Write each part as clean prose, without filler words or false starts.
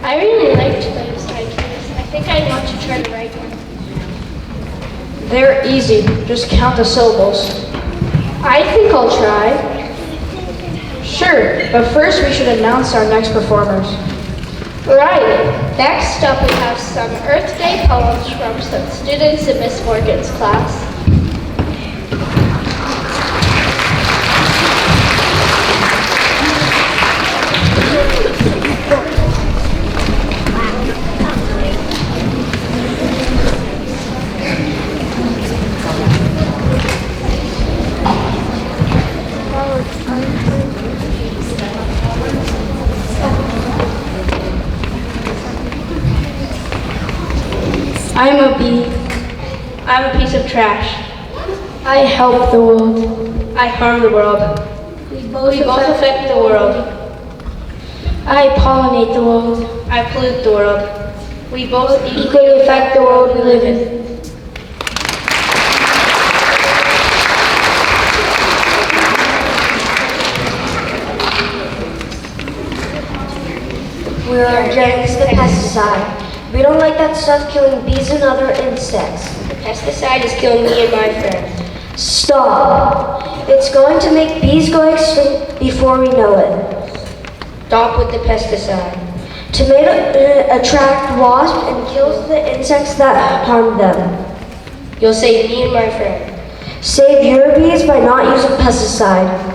I really liked those ideas. I think I want to try to write one. They're easy. Just count the syllables. I think I'll try. Sure, but first we should announce our next performers. Right. Next up we have some Earth Day poems from some students in Miss Morgan's class. I'm a bee. I'm a piece of trash. I help the world. I harm the world. We both affect the world. I pollinate the world. I pollute the world. We both Equally affect the world we live in. We are against the pesticide. We don't like that stuff killing bees and other insects. The pesticide is killing me and my friends. Stop! It's going to make bees go extinct before we know it. Stop with the pesticide. Tomato attract wasps and kills the insects that harm them. You'll save me and my friend. Save your bees by not using pesticide.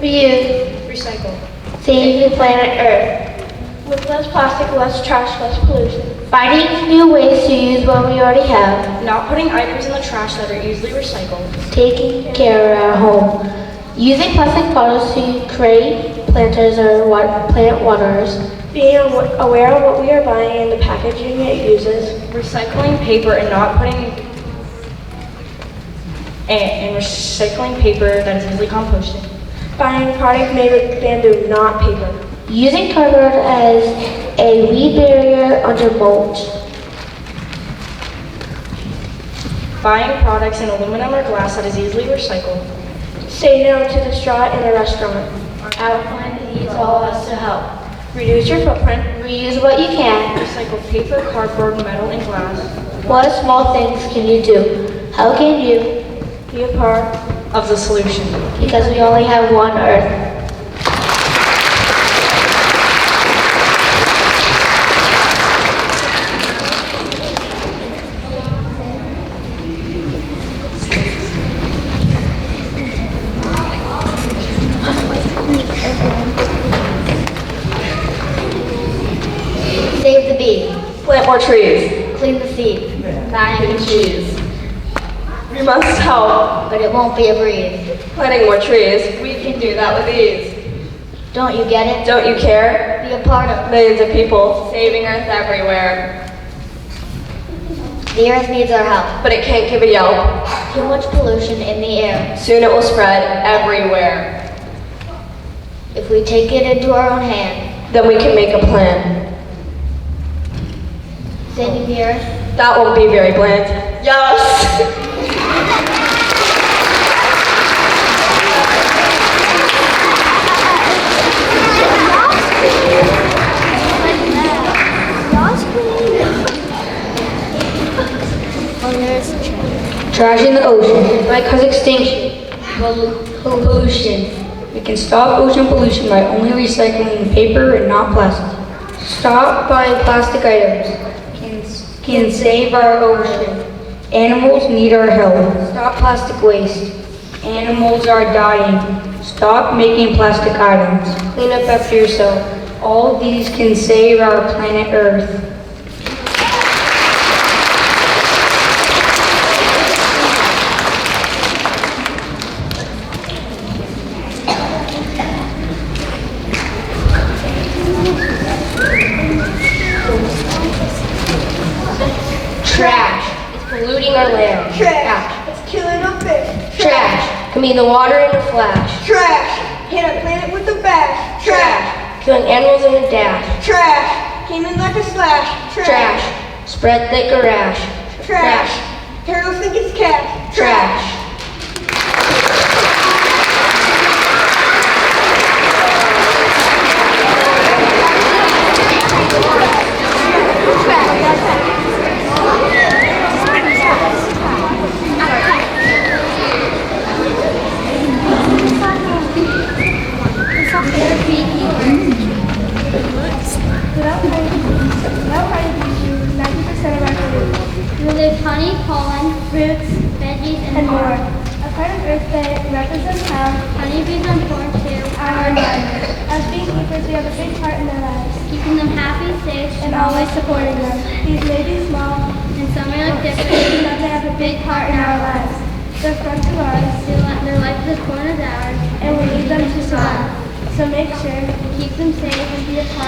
Reuse, recycle. Save the planet Earth. With less plastic, less trash, less pollution. Finding new ways to use what we already have. Not putting items in the trash that are easily recycled. Taking care of our home. Using plastic bottles to create planters or plant waterers. Being aware of what we are buying and the packaging it uses. Recycling paper and not putting and recycling paper that is easily composted. Buying product made with bamboo, not paper. Using cardboard as a weed barrier under mulch. Buying products in aluminum or glass that is easily recycled. Say no to the straw in a restaurant. Our planet needs all of us to help. Reduce your footprint. Reuse what you can. Recycle paper, cardboard, metal, and glass. What small things can you do? How can you? Be a part Of the solution. Because we only have one Earth. Save the bee. Plant more trees. Clean the seed. Not even choose. We must help. But it won't be a breeze. Planting more trees. We can do that with ease. Don't you get it? Don't you care? Be a part of it. Millions of people saving Earth everywhere. The Earth needs our help. But it can't give a yelp. Too much pollution in the air. Soon it will spread everywhere. If we take it into our own hand, Then we can make a plan. saving the Earth. That won't be very bland. Yes! Trash in the ocean might cause extinction. Pollution. We can stop ocean pollution by only recycling paper and not plastic. Stop buying plastic items. Can save our ocean. Animals need our help. Stop plastic waste. Animals are dying. Stop making plastic items. Clean up after yourself. All of these can save our planet Earth. Trash. It's polluting our land. Trash. It's killing a fish. Trash. Can be in the water in a flash. Trash. Hit a planet with a bash. Trash. killing animals in a dash. Trash, came in like a slash. Trash, spread like a rash. Trash, turtles think it's cash. Trash. We live honey, pollen, fruits, veggies, and more. A part of Earth Day represents how Honeybees are important to our environment. As beekeepers, we have a big part in their lives keeping them happy, safe, and always supporting them. These may be small, and some may look different. but they have a big part in our lives. They're friends of ours, Their life is as important as ours. and we need them to survive. So make sure Keep them safe and be a part